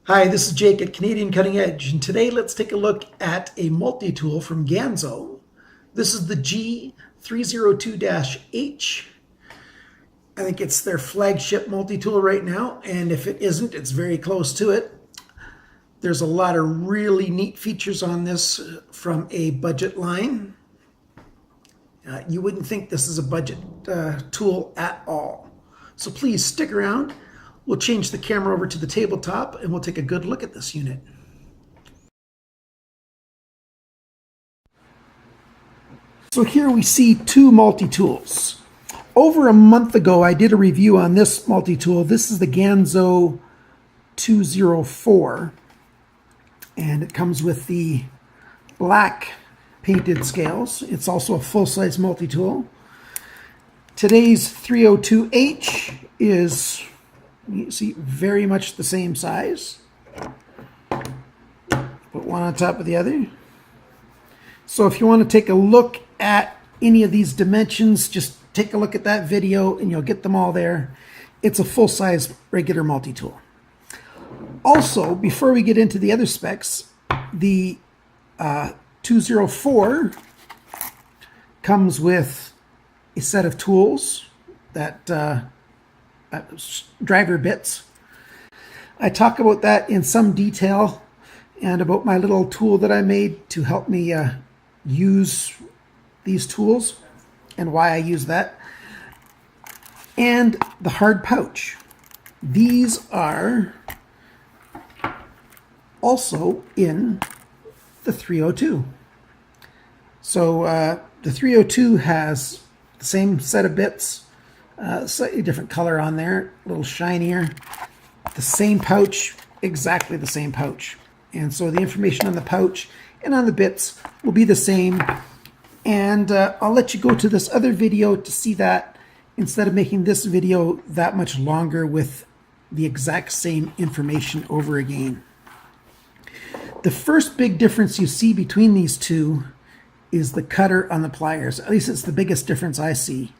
Hi, this is Jake at Canadian Cutting Edge, and today let's take a look at a multi-tool from Ganzo. This is the G302-H. I think it's their flagship multi-tool right now, and if it isn't, it's very close to it. There's a lot of really neat features on this from a budget line. You wouldn't think this is a budget tool at all. So please stick around. We'll change the camera over to the tabletop and we'll take a good look at this unit. So here we see two multi-tools. Over a month ago, I did a review on this multi-tool. This is the Ganzo 204, and it comes with the black painted scales. It's also a full-size multi-tool. Today's 302H is, you see, very much the same size. Put one on top of the other. So if you want to take a look at any of these dimensions, just take a look at that video and you'll get them all there. It's a full-size regular multi-tool. Also, before we get into the other specs, the 204 comes with a set of tools that driver bits. I talk about that in some detail and about my little tool that I made to help me use these tools and why I use that. And the hard pouch. These are also in the 302. So the 302 has the same set of bits, slightly different color on there, a little shinier. The same pouch, exactly the same pouch. And so the information on the pouch and on the bits will be the same. And I'll let you go to this other video to see that, instead of making this video that much longer with the exact same information over again. The first big difference you see between these two is the cutter on the pliers. At least it's the biggest difference I see.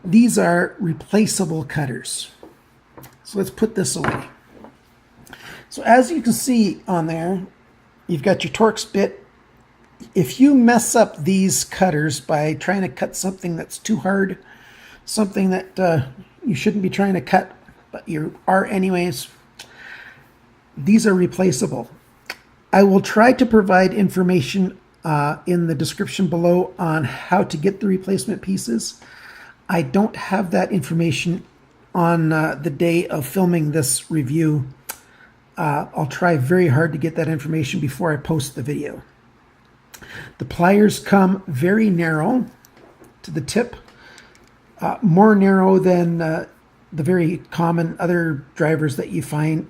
These are replaceable cutters. So let's put this away. So as you can see on there, you've got your Torx bit. If you mess up these cutters by trying to cut something that's too hard, something that you shouldn't be trying to cut, but you are anyways, these are replaceable. I will try to provide information in the description below on how to get the replacement pieces. I don't have that information on the day of filming this review. I'll try very hard to get that information before I post the video. The pliers come very narrow to the tip, more narrow than the very common other drivers that you find,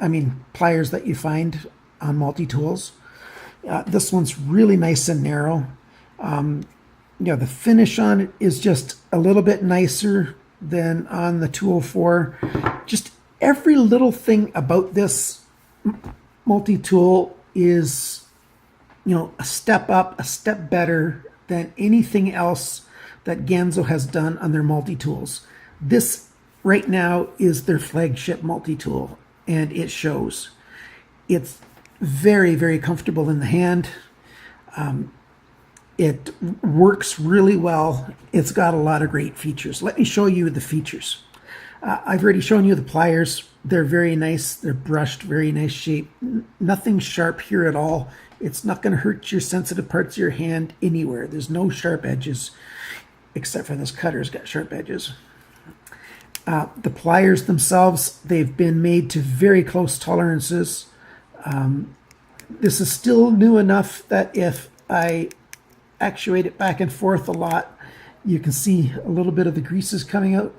pliers that you find on multi-tools. This one's really nice and narrow. The finish on it is just a little bit nicer than on the 204. Just every little thing about this multi-tool is, a step up, a step better than anything else that Ganzo has done on their multi-tools. This right now is their flagship multi-tool, and it shows. It's very, very comfortable in the hand. It works really well. It's got a lot of great features. Let me show you the features. I've already shown you the pliers. They're very nice. They're brushed, very nice shape. Nothing sharp here at all. It's not going to hurt your sensitive parts of your hand anywhere. There's no sharp edges, except for this cutter's got sharp edges. The pliers themselves, they've been made to very close tolerances. This is still new enough that if I actuate it back and forth a lot, you can see a little bit of the greases coming out.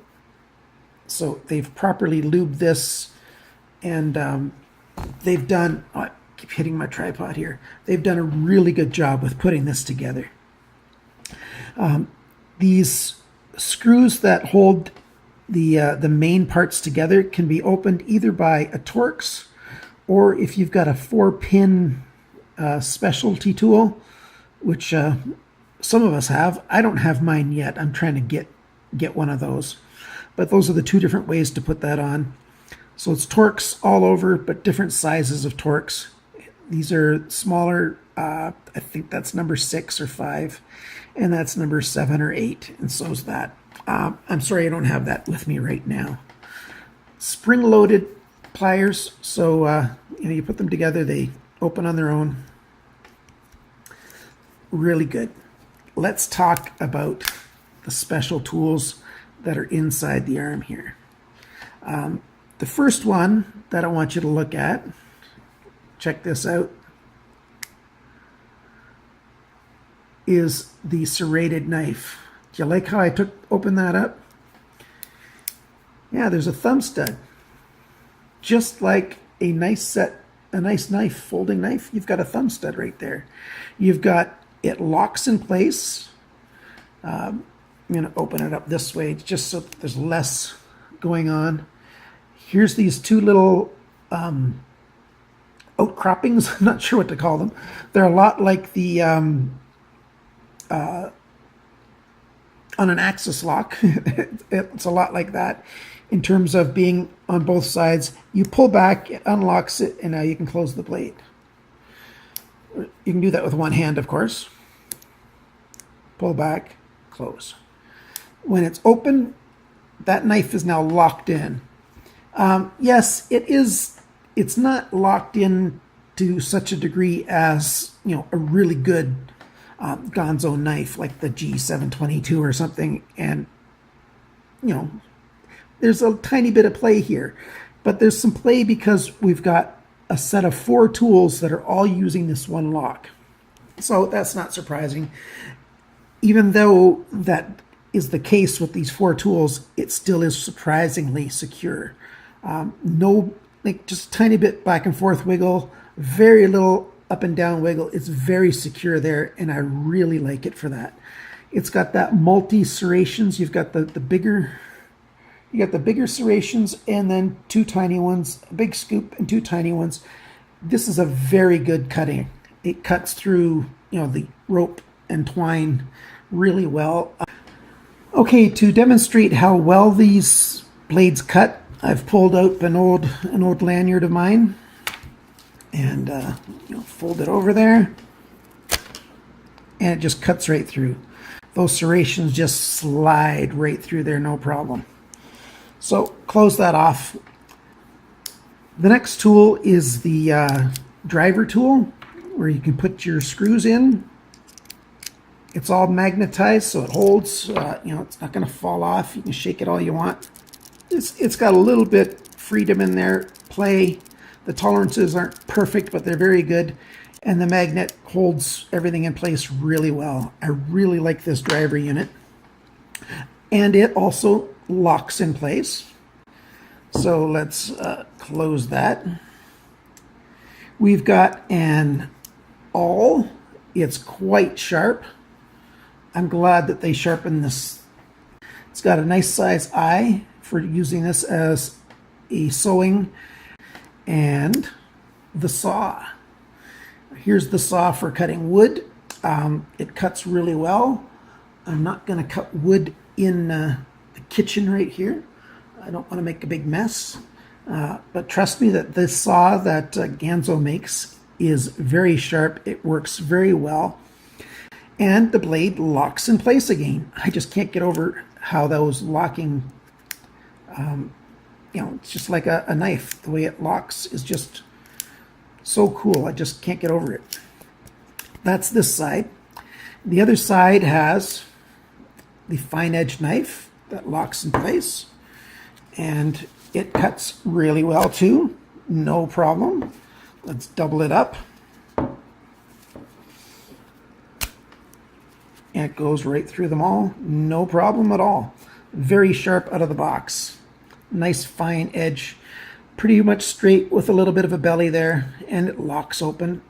So they've properly lubed this, and they've done, I keep hitting my tripod here, they've done a really good job with putting this together. These screws that hold the main parts together can be opened either by a Torx, or if you've got a 4-pin specialty tool, which some of us have. I don't have mine yet. I'm trying to get one of those. But those are the two different ways to put that on. So it's Torx all over, but different sizes of Torx. These are smaller. I think that's number 6 or 5, and that's number 7 or 8, and so is that. I'm sorry I don't have that with me right now. Spring-loaded pliers, so you put them together, they open on their own. Really good. Let's talk about the special tools that are inside the arm here. The first one that I want you to look at, check this out, is the serrated knife. Do you like how I opened that up? Yeah, there's a thumb stud. Just like a nice knife, folding knife, you've got a thumb stud right there. It locks in place. I'm going to open it up this way just so there's less going on. Here's these two little outcroppings. I'm not sure what to call them. They're a lot like the on an axis lock. It's a lot like that in terms of being on both sides. You pull back, it unlocks it, and now you can close the blade. You can do that with one hand, of course. Pull back, close. When it's open, that knife is now locked in. Yes, it is. It's not locked in to such a degree as, a really good Ganzo knife like the G302 or something. And, there's a tiny bit of play here. But there's some play because we've got a set of 4 tools that are all using this one lock. So that's not surprising. Even though that is the case with these 4 tools, it still is surprisingly secure. Just a tiny bit back and forth wiggle, very little up and down wiggle. It's very secure there, and I really like it for that. It's got that multi serrations. You've got the bigger serrations, and then 2 tiny ones, a big scoop and 2 tiny ones. This is a very good cutting. It cuts through, the rope and twine really well. Okay, to demonstrate how well these blades cut, I've pulled out an old lanyard of mine and fold it over there, and it just cuts right through. Those serrations just slide right through there, no problem. So close that off. The next tool is the driver tool, where you can put your screws in. It's all magnetized, so it holds. It's not going to fall off. You can shake it all you want. It's got a little bit freedom in there, play. The tolerances aren't perfect, but they're very good. And the magnet holds everything in place really well. I really like this driver unit. And it also locks in place. So let's close that. We've got an awl. It's quite sharp. I'm glad that they sharpened this. It's got a nice size eye for using this as a sewing, and the saw. Here's the saw for cutting wood. It cuts really well. I'm not going to cut wood in the kitchen right here. I don't want to make a big mess. But trust me that this saw that Ganzo makes is very sharp. It works very well. And the blade locks in place again. I just can't get over how those locking, it's just like a knife. The way it locks is just so cool. I just can't get over it. That's this side. The other side has the fine edge knife that locks in place. And it cuts really well too. No problem. Let's double it up. And it goes right through them all. No problem at all. Very sharp out of the box. Nice fine edge. Pretty much straight with a little bit of a belly there. And it locks open.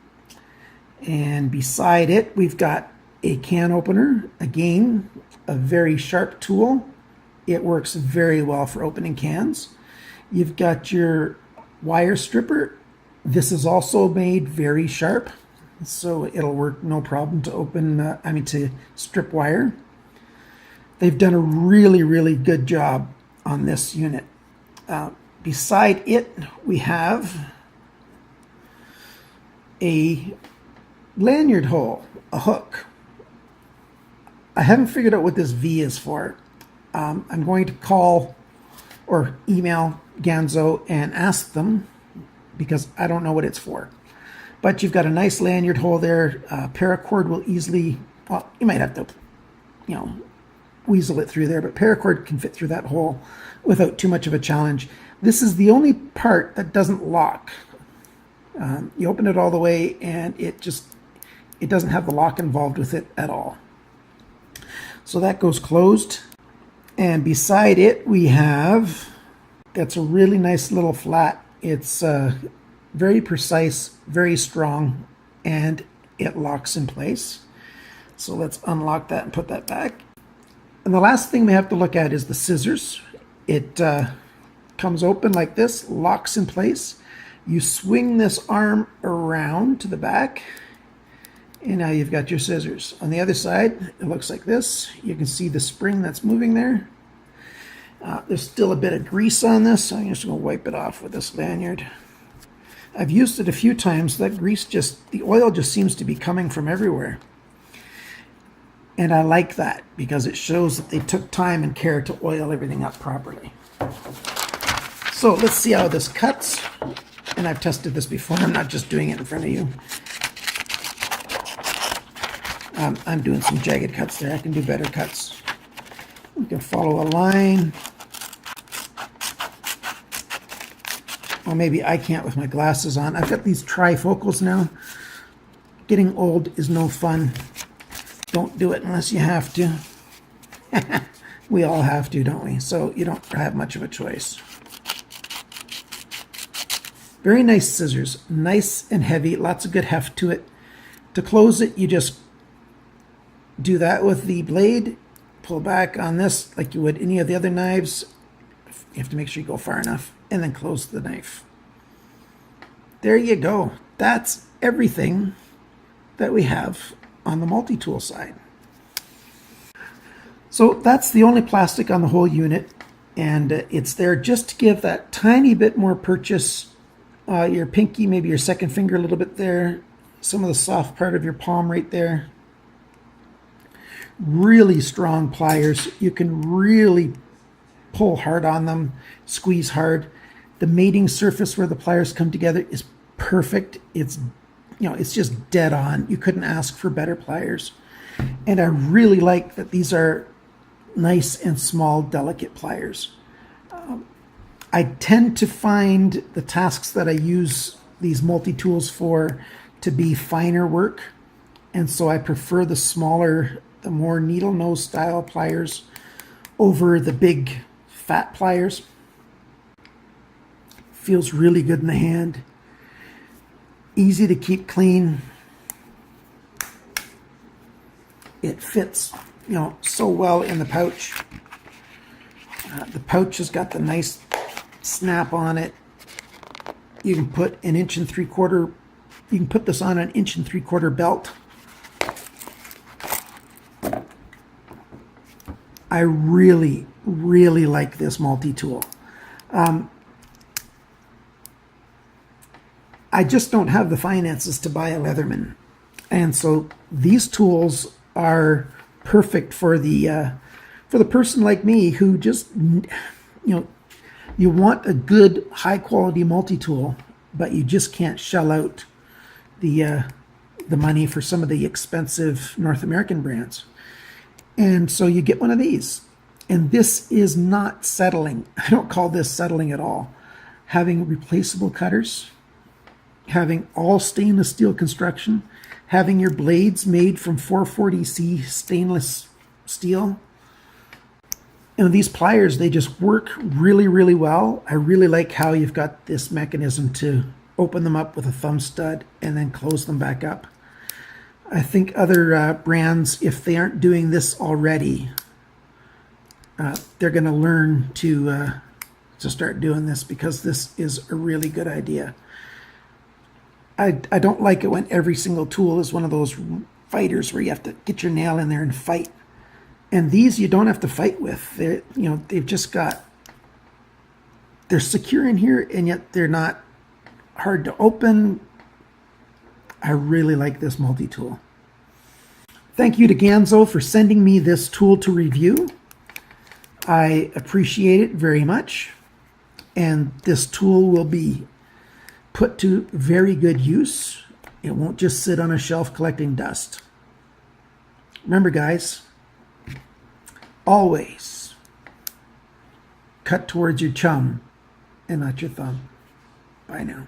And beside it, we've got a can opener. Again, a very sharp tool. It works very well for opening cans. You've got your wire stripper. This is also made very sharp, so it'll work no problem to open, to strip wire. They've done a really, really good job on this unit. beside it, we have a lanyard hole, a hook. I haven't figured out what this V is for. I'm going to call or email Ganzo and ask them because I don't know what it's for. But you've got a nice lanyard hole there. Paracord will easily, well, you might have to, weasel it through there, but paracord can fit through that hole without too much of a challenge. This is the only part that doesn't lock. You open it all the way and it doesn't have the lock involved with it at all. So that goes closed. And beside it, we have, that's a really nice little flat. It's very precise, very strong, and it locks in place. So let's unlock that and put that back. And the last thing we have to look at is the scissors. It comes open like this, locks in place. You swing this arm around to the back, and now you've got your scissors. On the other side, it looks like this. You can see the spring that's moving there. There's still a bit of grease on this, so I'm just going to wipe it off with this lanyard. I've used it a few times. That grease the oil just seems to be coming from everywhere. And I like that because it shows that they took time and care to oil everything up properly. So let's see how this cuts. And I've tested this before. I'm not just doing it in front of you. I'm doing some jagged cuts there. I can do better cuts. We can follow a line. Well, maybe I can't with my glasses on. I've got these trifocals now. Getting old is no fun. Don't do it unless you have to. We all have to, don't we? So you don't have much of a choice. Very nice scissors. Nice and heavy. Lots of good heft to it. To close it, you just do that with the blade. Pull back on this like you would any of the other knives. You have to make sure you go far enough. And then close the knife. There you go. That's everything that we have on the multi-tool side. So that's the only plastic on the whole unit, and it's there just to give that tiny bit more purchase. Your pinky, maybe your second finger a little bit there, some of the soft part of your palm right there. Really strong pliers. You can really pull hard on them, squeeze hard. The mating surface where the pliers come together is perfect. It's just dead on. You couldn't ask for better pliers. And I really like that these are nice and small, delicate pliers. I tend to find the tasks that I use these multi-tools for to be finer work. And so I prefer the smaller, the more needle nose style pliers over the big fat pliers. Feels really good in the hand. Easy to keep clean. It fits, so well in the pouch. The pouch has got the nice snap on it. You can put an 1 3/4. You can put this on an 1 3/4 belt. I really, really like this multi-tool. I just don't have the finances to buy a Leatherman. And so these tools are perfect for the person like me who just, you want a good, high quality multi-tool, but you just can't shell out the money for some of the expensive North American brands. And so you get one of these. And this is not settling. I don't call this settling at all. Having replaceable cutters, having all stainless steel construction, having your blades made from 440C stainless steel. These pliers, they just work really, really well. I really like how you've got this mechanism to open them up with a thumb stud and then close them back up. I think other brands, if they aren't doing this already, they're going to learn to start doing this because this is a really good idea. I don't like it when every single tool is one of those fighters where you have to get your nail in there and fight. And these you don't have to fight with. They've just got they're secure in here, and yet they're not hard to open. I really like this multi-tool. Thank you to Ganzo for sending me this tool to review. I appreciate it very much. And this tool will be put to very good use. It won't just sit on a shelf collecting dust. Remember, guys, always cut towards your chum and not your thumb. Bye now.